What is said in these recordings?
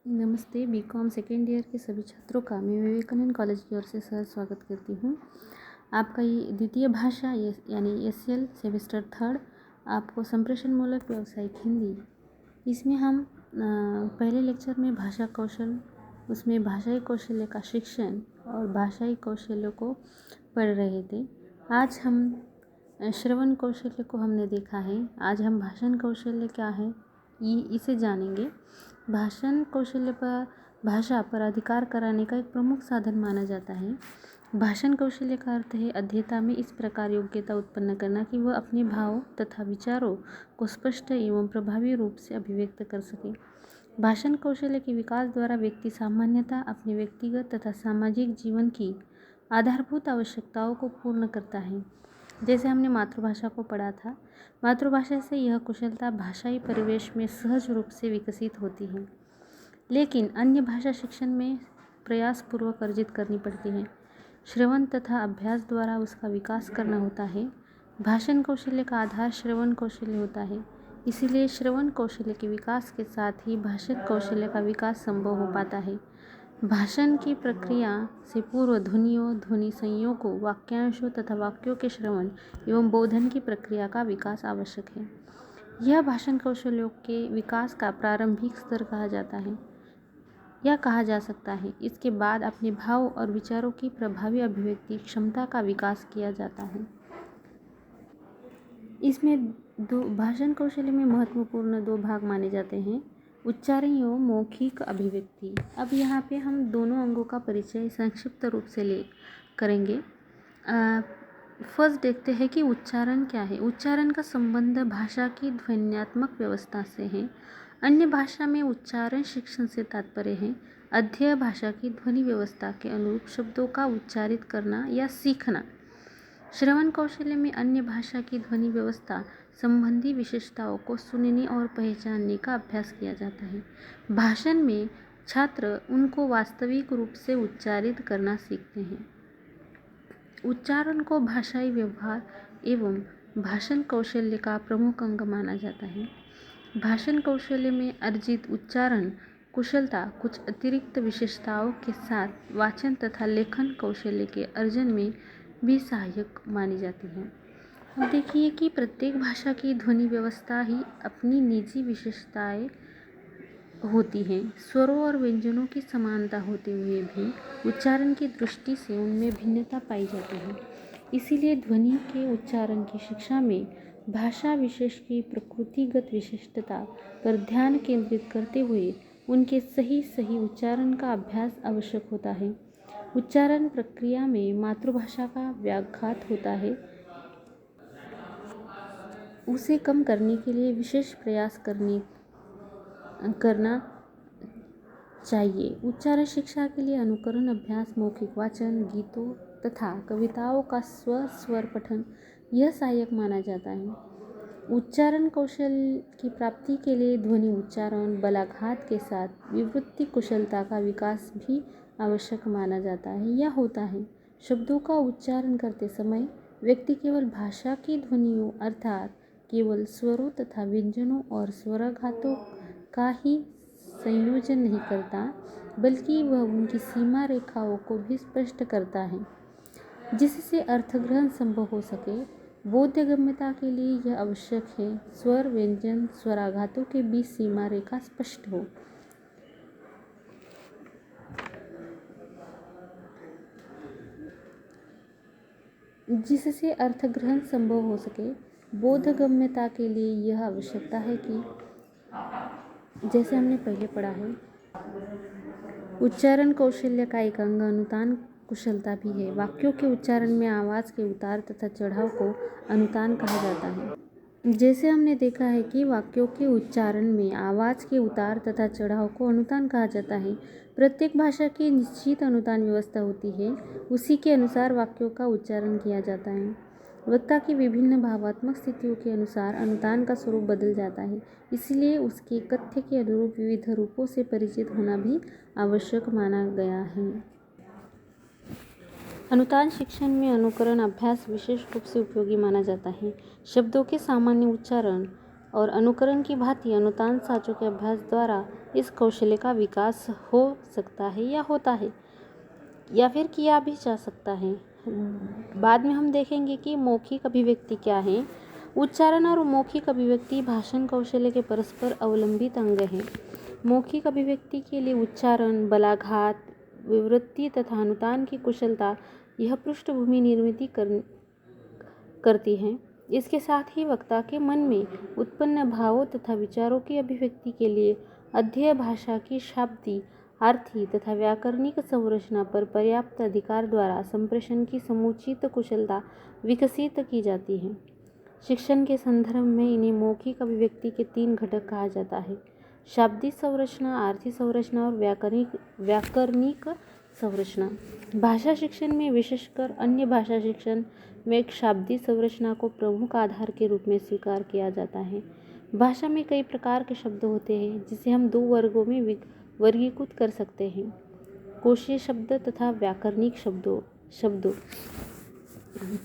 नमस्ते। BCom second year के सभी छात्रों का मैं विवेकानंद कॉलेज की ओर से सर स्वागत करती हूँ। आपका ये द्वितीय भाषा यानी एसएल सेमेस्टर थर्ड आपको संप्रेषणमूलक व्यावसायिक हिंदी, इसमें हम पहले लेक्चर में भाषा कौशल, उसमें भाषाई कौशल्य का शिक्षण और भाषाई कौशल्यों को पढ़ रहे थे। आज हम श्रवण कौशल्य को हमने देखा है। आज हम भाषण कौशल्य क्या है इसे जानेंगे। भाषण कौशल्य पर भाषा पर अधिकार कराने का एक प्रमुख साधन माना जाता है। भाषण कौशल्य का अर्थ है अध्येता में इस प्रकार योग्यता उत्पन्न करना कि वह अपने भाव तथा विचारों को स्पष्ट एवं प्रभावी रूप से अभिव्यक्त कर सके। भाषण कौशल्य के विकास द्वारा व्यक्ति सामान्यतः अपने व्यक्तिगत तथा सामाजिक जीवन की आधारभूत आवश्यकताओं को पूर्ण करता है। जैसे हमने मातृभाषा को पढ़ा था, मातृभाषा से यह कुशलता भाषाई परिवेश में सहज रूप से विकसित होती है, लेकिन अन्य भाषा शिक्षण में प्रयासपूर्वक अर्जित करनी पड़ती है। श्रवण तथा अभ्यास द्वारा उसका विकास करना होता है। भाषण कौशल्य का आधार श्रवण कौशल्य होता है, इसीलिए श्रवण कौशल्य के विकास के साथ ही भाषण कौशल्य का विकास संभव हो पाता है। भाषण की प्रक्रिया से पूर्व ध्वनियों, ध्वनि संयोगों, वाक्यांशों तथा वाक्यों के श्रवण एवं बोधन की प्रक्रिया का विकास आवश्यक है। यह भाषण कौशल्यों के विकास का प्रारंभिक स्तर कहा जाता है या कहा जा सकता है। इसके बाद अपने भाव और विचारों की प्रभावी अभिव्यक्ति क्षमता का विकास किया जाता है। इसमें भाषण कौशल्य में महत्वपूर्ण दो भाग माने जाते हैं, उच्चारण एवं मौखिक अभिव्यक्ति। अब यहाँ पे हम दोनों अंगों का परिचय संक्षिप्त रूप से करेंगे। फर्स्ट देखते हैं कि उच्चारण क्या है। उच्चारण का संबंध भाषा की ध्वन्यात्मक व्यवस्था से है। अन्य भाषा में उच्चारण शिक्षण से तात्पर्य है अध्यय भाषा की ध्वनि व्यवस्था के अनुरूप शब्दों का उच्चारित करना या सीखना। श्रवण कौशल्य में अन्य भाषा की ध्वनि व्यवस्था संबंधी विशेषताओं को सुनने और पहचानने का अभ्यास किया जाता है। भाषण में छात्र उनको वास्तविक रूप से उच्चारित करना सीखते हैं। उच्चारण को भाषाई व्यवहार एवं भाषण कौशल्य का प्रमुख अंग माना जाता है। भाषण कौशल्य में अर्जित उच्चारण कुशलता कुछ अतिरिक्त विशेषताओं के साथ वाचन तथा लेखन कौशल्य के अर्जन में भी सहायक मानी जाती है। अब देखिए कि प्रत्येक भाषा की ध्वनि व्यवस्था ही अपनी निजी विशेषताएं होती हैं। स्वरों और व्यंजनों की समानता होते हुए भी उच्चारण की दृष्टि से उनमें भिन्नता पाई जाती है। इसीलिए ध्वनि के उच्चारण की शिक्षा में भाषा विशेष की प्रकृतिगत विशिष्टता पर ध्यान केंद्रित करते हुए उनके सही उच्चारण का अभ्यास आवश्यक होता है। उच्चारण प्रक्रिया में मातृभाषा का व्याघात होता है, उसे कम करने के लिए विशेष प्रयास करना चाहिए। उच्चारण शिक्षा के लिए अनुकरण अभ्यास, मौखिक वाचन, गीतों तथा कविताओं का स्वर पठन यह सहायक माना जाता है। उच्चारण कौशल की प्राप्ति के लिए ध्वनि उच्चारण बलाघात के साथ विवृत्ति कुशलता का विकास भी आवश्यक माना जाता है या होता है। शब्दों का उच्चारण करते समय व्यक्ति केवल भाषा की ध्वनियों अर्थात केवल स्वरों तथा व्यंजनों और स्वराघातों का ही संयोजन नहीं करता, बल्कि वह उनकी सीमा रेखाओं को भी स्पष्ट करता है, जिससे अर्थग्रहण संभव हो सके। बोधगम्यता के लिए यह आवश्यक है स्वर, व्यंजन, स्वराघातों के बीच सीमा रेखा स्पष्ट हो। जिससे अर्थग्रहण संभव हो सके। बोधगम्यता के लिए यह आवश्यकता है कि जैसे हमने पहले पढ़ा है, उच्चारण कौशल्य का एक अंग अनुतान कुशलता भी है। वाक्यों के उच्चारण में आवाज़ के उतार तथा चढ़ाव को अनुतान कहा जाता है। जैसे हमने देखा है कि वाक्यों के उच्चारण में आवाज़ के उतार तथा चढ़ाव को अनुतान कहा जाता है। प्रत्येक भाषा की निश्चित अनुतान व्यवस्था होती है, उसी के अनुसार वाक्यों का उच्चारण किया जाता है। वक्ता की विभिन्न भावात्मक स्थितियों के अनुसार अनुतान का स्वरूप बदल जाता है, इसलिए उसके कथ्य के अनुरूप विविध रूपों से परिचित होना भी आवश्यक माना गया है। अनुतान शिक्षण में अनुकरण अभ्यास विशेष रूप से उपयोगी माना जाता है। शब्दों के सामान्य उच्चारण और अनुकरण की भांति अनुतान साचों के अभ्यास द्वारा इस कौशल्य का विकास हो सकता है या होता है या फिर किया भी जा सकता है। बाद में हम देखेंगे कि मौखिक अभिव्यक्ति क्या है। उच्चारण और मौखिक अभिव्यक्ति भाषण कौशल्य के परस्पर अवलंबित अंग हैं। मौखिक अभिव्यक्ति के लिए उच्चारण, बलाघात, विवृत्ति तथा अनुतान की कुशलता यह पृष्ठभूमि निर्मित करती हैं। इसके साथ ही वक्ता के मन में उत्पन्न भावों तथा विचारों की अभिव्यक्ति के लिए अध्यय भाषा की शाब्दिक, आर्थी तथा व्याकरणिक संरचना पर पर्याप्त अधिकार द्वारा संप्रेषण की समुचित कुशलता विकसित की जाती है। शिक्षण के संदर्भ में इन्हें मौखिक अभिव्यक्ति के 3 घटक कहा जाता है: शाब्दिक संरचना, आर्थी संरचना और व्याकरणिक संरचना। भाषा शिक्षण में, विशेषकर अन्य भाषा शिक्षण में, एक शाब्दिक संरचना को प्रमुख आधार के रूप में स्वीकार किया जाता है। भाषा में कई प्रकार के शब्द होते हैं जिसे हम 2 वर्गों में वर्गीकृत कर सकते हैं: कोशीय शब्द तथा व्याकरणिक शब्दों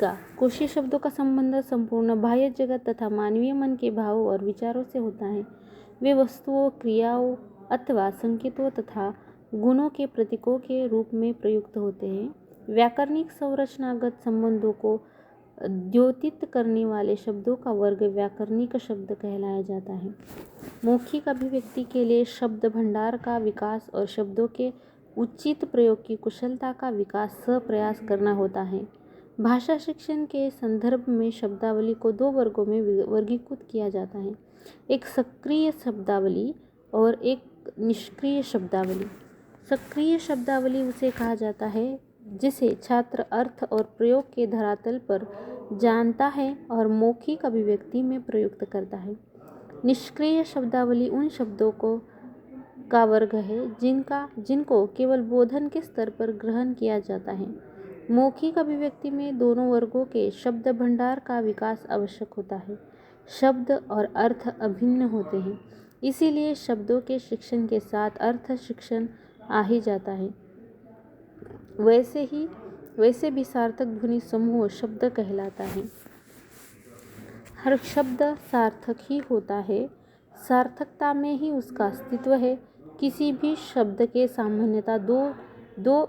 का। कोशीय शब्दों का संबंध संपूर्ण बाह्य जगत तथा मानवीय मन के भावों और विचारों से होता है। वे वस्तुओं, क्रियाओं अथवा संकेतों तथा गुणों के प्रतीकों के रूप में प्रयुक्त होते हैं। व्याकरणिक संरचनागत संबंधों को द्योतित करने वाले शब्दों का वर्ग व्याकरणिक शब्द कहलाया जाता है। मौखिक अभिव्यक्ति के लिए शब्द भंडार का विकास और शब्दों के उचित प्रयोग की कुशलता का विकास प्रयास करना होता है। भाषा शिक्षण के संदर्भ में शब्दावली को 2 वर्गों में वर्गीकृत किया जाता है: एक सक्रिय शब्दावली और एक निष्क्रिय शब्दावली। सक्रिय शब्दावली उसे कहा जाता है जिसे छात्र अर्थ और प्रयोग के धरातल पर जानता है और मौखिक अभिव्यक्ति में प्रयुक्त करता है। निष्क्रिय शब्दावली उन शब्दों का वर्ग है जिनको केवल बोधन के स्तर पर ग्रहण किया जाता है। मौखिक अभिव्यक्ति में दोनों वर्गों के शब्द भंडार का विकास आवश्यक होता है। शब्द और अर्थ अभिन्न होते हैं, इसीलिए शब्दों के शिक्षण के साथ अर्थ शिक्षण आ ही जाता है। वैसे भी सार्थक ध्वनि समूह शब्द कहलाता है। हर शब्द सार्थक ही होता है, सार्थकता में ही उसका अस्तित्व है। किसी भी शब्द के सामान्यतः दो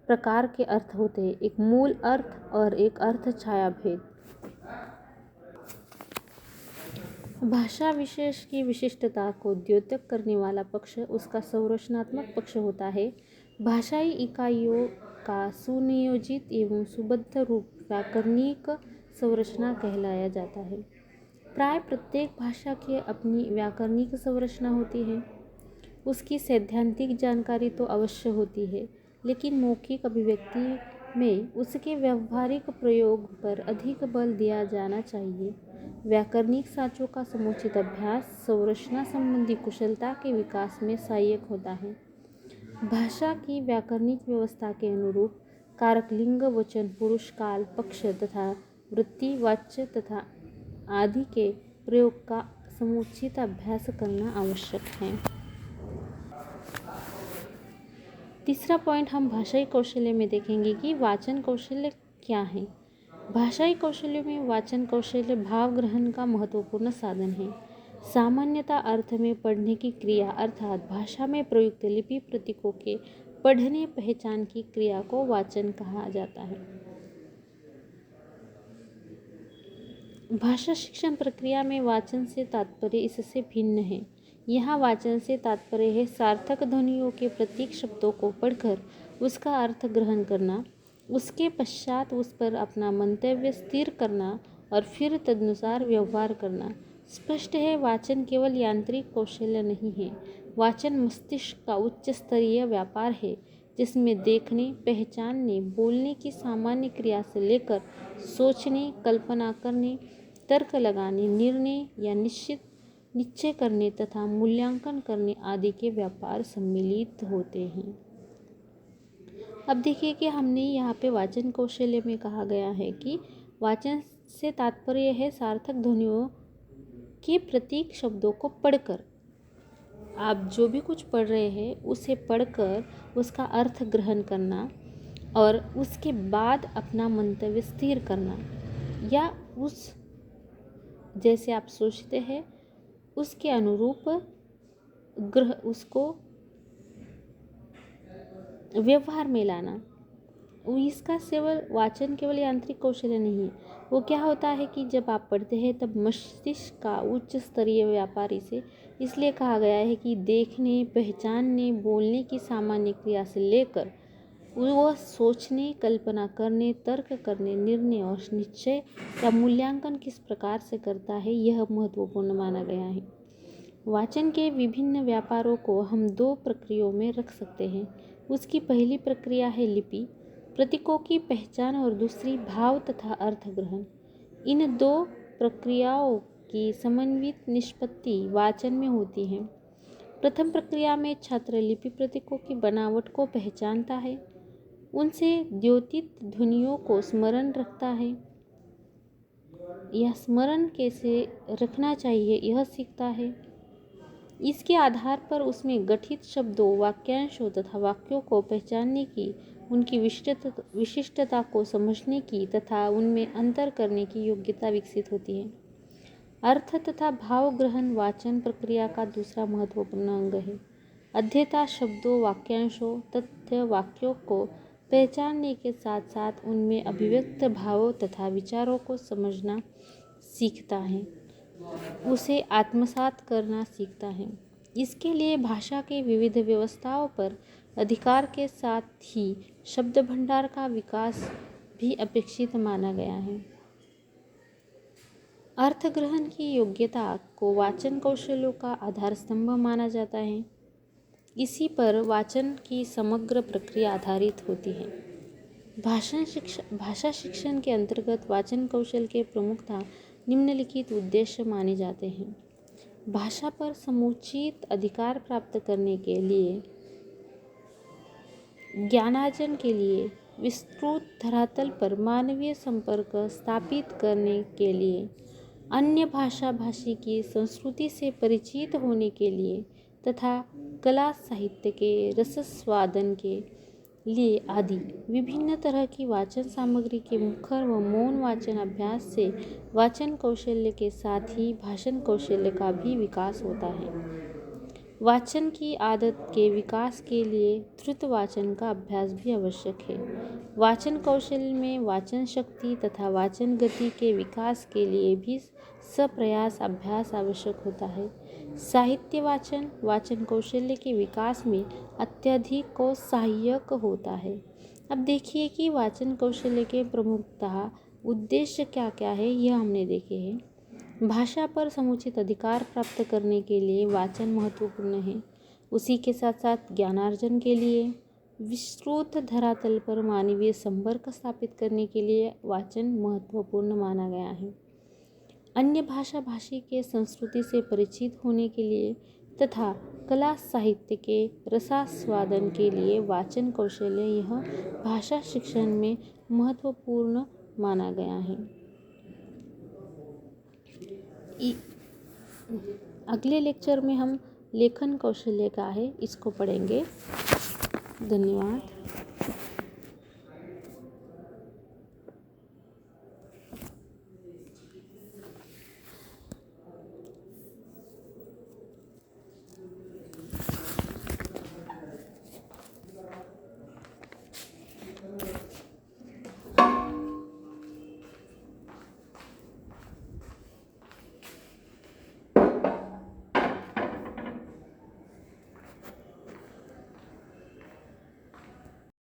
प्रकार के अर्थ होते हैं: एक मूल अर्थ और एक अर्थ छाया भेद। भाषा विशेष की विशिष्टता को द्योतक करने वाला पक्ष उसका संरचनात्मक पक्ष होता है। भाषाई इकाइयों का सुनियोजित एवं सुबद्ध रूप व्याकरणिक संरचना कहलाया जाता है। प्राय प्रत्येक भाषा की अपनी व्याकरणिक संरचना होती है। उसकी सैद्धांतिक जानकारी तो अवश्य होती है, लेकिन मौखिक अभिव्यक्ति में उसके व्यावहारिक प्रयोग पर अधिक बल दिया जाना चाहिए। व्याकरणिक साँचों का समुचित अभ्यास संरचना संबंधी कुशलता के विकास में सहायक होता है। भाषा की व्याकरणिक व्यवस्था के अनुरूप कारक, लिंग, वचन, पुरुष, काल, पक्ष तथा वृत्ति, वाच्य तथा आदि के प्रयोग का समुचित अभ्यास करना आवश्यक है। तीसरा पॉइंट हम भाषाई कौशल्य में देखेंगे कि वाचन कौशल्य क्या है। भाषाई कौशल्य में वाचन कौशल्य भाव ग्रहण का महत्वपूर्ण साधन है। सामान्यतः अर्थ में पढ़ने की क्रिया अर्थात भाषा में प्रयुक्त लिपि प्रतीकों के पढ़ने पहचान की क्रिया को वाचन कहा जाता है। भाषा शिक्षण प्रक्रिया में वाचन से तात्पर्य इससे भिन्न है। यहाँ वाचन से तात्पर्य है सार्थक ध्वनियों के प्रतीक शब्दों को पढ़कर उसका अर्थ ग्रहण करना, उसके पश्चात उस पर अपना मंतव्य स्थिर करना और फिर तदनुसार व्यवहार करना। स्पष्ट है, वाचन केवल यांत्रिक कौशल्य नहीं है। वाचन मस्तिष्क का उच्च स्तरीय व्यापार है, जिसमें देखने, पहचानने, बोलने की सामान्य क्रिया से लेकर सोचने, कल्पना करने, तर्क लगाने, निर्णय या निश्चय करने तथा मूल्यांकन करने आदि के व्यापार सम्मिलित होते हैं। अब देखिए कि हमने यहाँ पे वाचन कौशल्य में कहा गया है कि वाचन से तात्पर्य है सार्थक ध्वनियों के प्रतीक शब्दों को पढ़कर, आप जो भी कुछ पढ़ रहे हैं उसे पढ़कर उसका अर्थ ग्रहण करना और उसके बाद अपना मंतव्य स्थिर करना, या जैसे आप सोचते हैं उसके अनुरूप उसको व्यवहार में लाना। इसका वाचन केवल यांत्रिक कौशल्य नहीं है। वो क्या होता है कि जब आप पढ़ते हैं तब मस्तिष्क का उच्च स्तरीय व्यापार इसे इसलिए कहा गया है कि देखने, पहचानने, बोलने की सामान्य क्रिया से लेकर वह सोचने, कल्पना करने, तर्क करने, निर्णय और निश्चय या मूल्यांकन किस प्रकार से करता है, यह महत्वपूर्ण माना गया है। वाचन के विभिन्न व्यापारों को हम दो प्रक्रियाओं में रख सकते हैं। उसकी पहली प्रक्रिया है लिपि, प्रतीकों की पहचान, और दूसरी भाव तथा अर्थ ग्रहण। इन दो प्रक्रियाओं की समन्वित निष्पत्ति वाचन में होती है। प्रथम प्रक्रिया में छात्र लिपि प्रतीकों की बनावट को पहचानता है, उनसे द्योतित ध्वनियों को स्मरण रखता है, यह स्मरण कैसे रखना चाहिए यह सीखता है। इसके आधार पर उसमें गठित शब्दों, वाक्यांशों तथा वाक्यों को पहचानने की, उनकी विशिष्टता को समझने की तथा उनमें अंतर करने की योग्यता विकसित होती है। अर्थ तथा भाव ग्रहण वाचन प्रक्रिया का दूसरा महत्वपूर्ण अंग है। अध्येता शब्दों, वाक्यांशों, तथ्य वाक्यों को पहचानने के साथ साथ उनमें अभिव्यक्त भावों तथा विचारों को समझना सीखता है, उसे आत्मसात करना सीखता है। इसके लिए भाषा के विविध व्यवस्थाओं पर अधिकार के साथ ही शब्द भंडार का विकास भी अपेक्षित माना गया है। अर्थ ग्रहण की योग्यता को वाचन कौशलों का आधार स्तंभ माना जाता है। इसी पर वाचन की समग्र प्रक्रिया आधारित होती है। भाषा शिक्षण के अंतर्गत वाचन कौशल के प्रमुखतः निम्नलिखित उद्देश्य माने जाते हैं। भाषा पर समुचित अधिकार प्राप्त करने के लिए, ज्ञानार्जन के लिए, विस्तृत धरातल पर मानवीय संपर्क स्थापित करने के लिए, अन्य भाषा भाषी की संस्कृति से परिचित होने के लिए तथा कला साहित्य के रसस्वादन के लिए आदि विभिन्न तरह की वाचन सामग्री के मुखर व मौन वाचन अभ्यास से वाचन कौशल्य के साथ ही भाषण कौशल्य का भी विकास होता है। वाचन की आदत के विकास के लिए द्रुत वाचन का अभ्यास भी आवश्यक है। वाचन कौशल में वाचन शक्ति तथा वाचन गति के विकास के लिए भी सप्रयास अभ्यास आवश्यक होता है। साहित्य वाचन वाचन कौशल्य के विकास में अत्यधिक सहायक होता है। अब देखिए कि वाचन कौशल्य के प्रमुखतः उद्देश्य क्या क्या है, यह हमने देखे हैं। भाषा पर समुचित अधिकार प्राप्त करने के लिए वाचन महत्वपूर्ण है। उसी के साथ साथ ज्ञानार्जन के लिए, विस्तृत धरातल पर मानवीय संपर्क स्थापित करने के लिए वाचन महत्वपूर्ण माना गया है। अन्य भाषा भाषी के संस्कृति से परिचित होने के लिए तथा कला साहित्य के रसास्वादन के लिए वाचन कौशल्य यह भाषा शिक्षण में महत्वपूर्ण माना गया है। अगले लेक्चर में हम लेखन कौशल्य का है, इसको पढ़ेंगे। धन्यवाद।